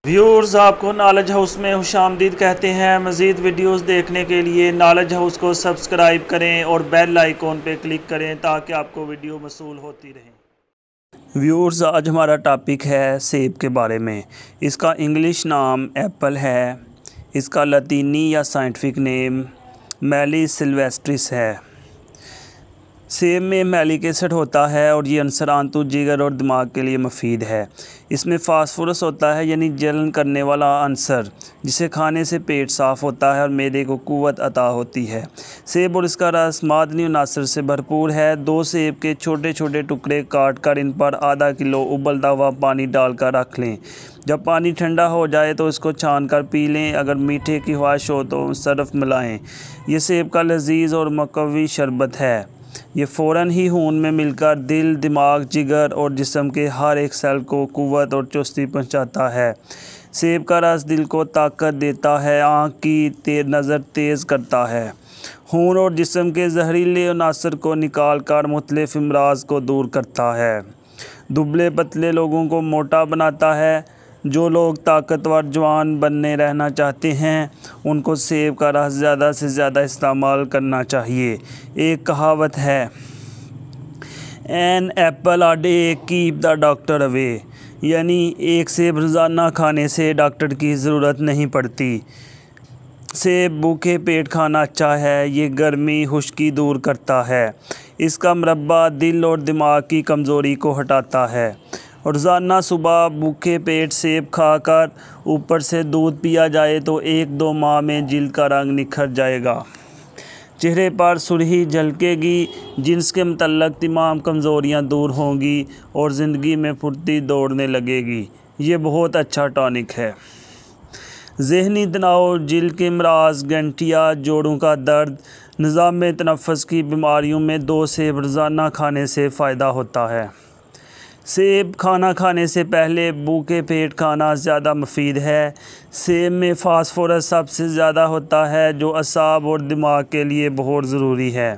Viewers آپ کو knowledge house میں خوش آمدید کہتے ہیں۔ مزید ویڈیوز دیکھنے کے لیے نالج ہاؤس کو سبسکرائب کریں اور بیل آئیکن پہ کلک کریں تاکہ آپ کو ویڈیو موصول ہوتی رہیں۔ ویورز آج ہمارا ٹاپک ہے سیب کے بارے میں۔ اس کا انگلش نام ایپل ہے۔ اس کا لاطینی یا سائنٹیفک نیم میلیس سلویسٹرس ہے۔ سیب میں میلک ایسڈ ہوتا ہے اور یہ عنصر آنتوں، جگر اور دماغ کے لیے مفید ہے۔ اس میں فاسفورس ہوتا ہے یعنی جلن کرنے والا عنصر، جسے کھانے سے پیٹ صاف ہوتا ہے اور معدے کو قوت عطا ہوتی ہے۔ سیب اور اس کا رس معدنی عناصر سے بھرپور ہے۔ 2 سیب کے چھوٹے چھوٹے ٹکڑے کاٹ کر ان پر ½ کلو ابلتا ہوا پانی ڈال کر رکھ لیں۔ جب پانی ٹھنڈا ہو جائے تو اس کو چھان کر پی لیں۔ اگر میٹھے کی خواہش ہو تو صرف ملائیں۔ یہ سیب کا لذیذ اور مقوی شربت ہے۔ یہ فوراً ہی خون میں مل کر دل، دماغ، جگر اور جسم کے ہر ایک سیل کو قوت اور چستی پہنچاتا ہے۔ سیب کا رس دل کو طاقت دیتا ہے، آنکھ کی نظر تیز کرتا ہے، خون اور جسم کے زہریلے عناصر کو نکال کر مختلف امراض کو دور کرتا ہے، دبلے پتلے لوگوں کو موٹا بناتا ہے۔ جو لوگ طاقتور جوان بنے رہنا چاہتے ہیں ان کو سیب کا رس زیادہ سے زیادہ استعمال کرنا چاہیے۔ ایک کہاوت ہے، "an apple a day keep the doctor away", یعنی ایک سیب روزانہ کھانے سے ڈاکٹر کی ضرورت نہیں پڑتی۔ سیب بھوکے پیٹ کھانا اچھا ہے۔ یہ گرمی، خشکی دور کرتا ہے۔ اس کا مربع دل اور دماغ کی کمزوری کو ہٹاتا ہے۔ روزانہ صبح بھوکے پیٹ سیب کھا کر اوپر سے دودھ پیا جائے تو 1-2 ماہ میں جلد کا رنگ نکھر جائے گا، چہرے پر سرخی جھلکے گی، جنس کے متعلق تمام کمزوریاں دور ہوں گی اور زندگی میں پھرتی دوڑنے لگے گی۔ یہ بہت اچھا ٹانک ہے۔ ذہنی تناؤ، جلد کے امراض، گٹھیا، جوڑوں کا درد، نظام تنفس کی بیماریوں میں 2 سیب روزانہ کھانے سے فائدہ ہوتا ہے۔ سیب کھانا کھانے سے پہلے بھوکے پیٹ کھانا زیادہ مفید ہے۔ سیب میں فاسفورس سب سے زیادہ ہوتا ہے جو اعصاب اور دماغ کے لیے بہت ضروری ہے۔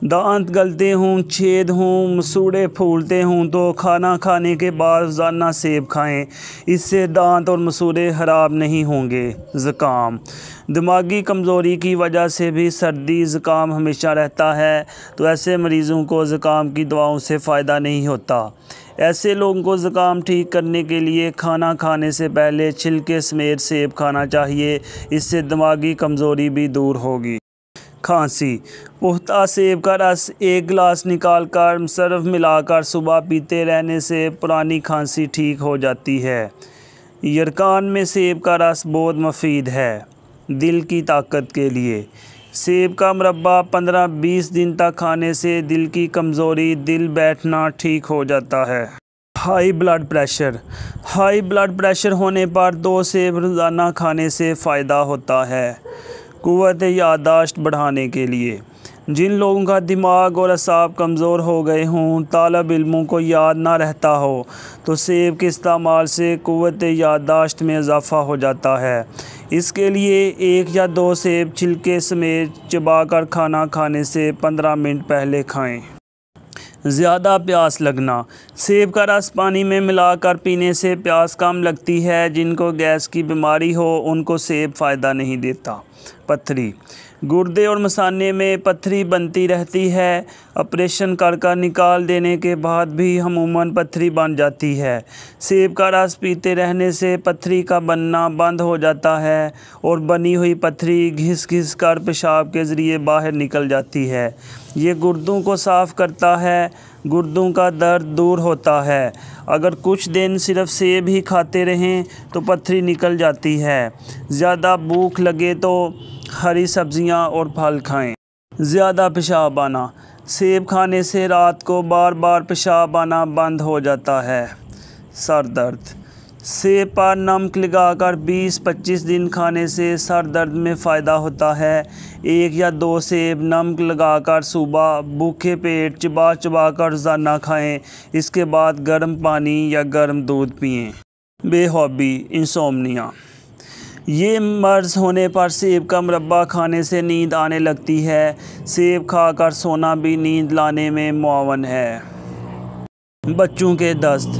دانت گلتے ہوں، چھید ہوں، مسوڑھے پھولتے ہوں تو کھانا کھانے کے بعد روزانہ سیب کھائیں۔ اس سے دانت اور مسوڑھے خراب نہیں ہوں گے۔ زکام، دماغی کمزوری کی وجہ سے بھی سردی زکام ہمیشہ رہتا ہے تو ایسے مریضوں کو زکام کی دواؤں سے فائدہ نہیں ہوتا۔ ایسے لوگوں کو زکام ٹھیک کرنے کے لیے کھانا کھانے سے پہلے چھلکے سمیت سیب کھانا چاہیے۔ اس سے دماغی کمزوری بھی دور ہوگی۔ کھانسی، پختہ سیب کا رس 1 گلاس نکال کر صرف ملا کر صبح پیتے رہنے سے پرانی کھانسی ٹھیک ہو جاتی ہے۔ یرقان میں سیب کا رس بہت مفید ہے دل کی طاقت کے لیے۔ سیب کا مربع 15-20 دن تک کھانے سے دل کی کمزوری، دل بیٹھنا ٹھیک ہو جاتا ہے۔ High blood pressure, high blood pressure ہونے پر 2 سیب روزانہ کھانے سے فائدہ ہوتا ہے۔ قوت یادداشت بڑھانے کے لیے، جن لوگوں کا دماغ اور اعصاب کمزور ہو گئے ہوں، طالب علموں کو یاد نہ رہتا ہو تو سیب کے استعمال سے قوت یادداشت میں اضافہ ہو جاتا ہے۔ اس کے لیے 1 یا 2 سیب چھلکے سمیت چبا کر کھانا کھانے سے 15 منٹ پہلے کھائیں۔ زیادہ پیاس لگنا، سیب کا رس پانی میں ملا کر پینے سے پیاس کم لگتی ہے۔ جن کو گیس کی بیماری ہو ان کو سیب فائدہ نہیں دیتا۔ پتھری، گردے اور مثانے میں پتھری بنتی رہتی ہے۔ آپریشن کر نکال دینے کے بعد بھی عموماً پتھری بن جاتی ہے۔ سیب کا رس پیتے رہنے سے پتھری کا بننا بند ہو جاتا ہے اور بنی ہوئی پتھری گھس گھس کر پیشاب کے ذریعے باہر نکل جاتی ہے۔ یہ گردوں کو صاف کرتا ہے، گردوں کا درد دور ہوتا ہے۔ اگر کچھ دن صرف سیب ہی کھاتے رہیں تو پتھری نکل جاتی ہے۔ زیادہ بھوک لگے تو ہری سبزیاں اور پھل کھائیں۔ زیادہ پیشاب آنا، سیب کھانے سے رات کو بار بار پیشاب آنا بند ہو جاتا ہے۔ سر درد، سیب پر نمک لگا کر 20-25 دن کھانے سے سر درد میں فائدہ ہوتا ہے۔ 1 یا 2 سیب نمک لگا کر صبح بھوکے پیٹ چبا چبا کر روزانہ کھائیں۔ اس کے بعد گرم پانی یا گرم دودھ پئیں۔ بے خوابی، انسومنیا، یہ مرض ہونے پر سیب کا مربع کھانے سے نیند آنے لگتی ہے۔ سیب کھا کر سونا بھی نیند لانے میں معاون ہے۔ بچوں کے دست،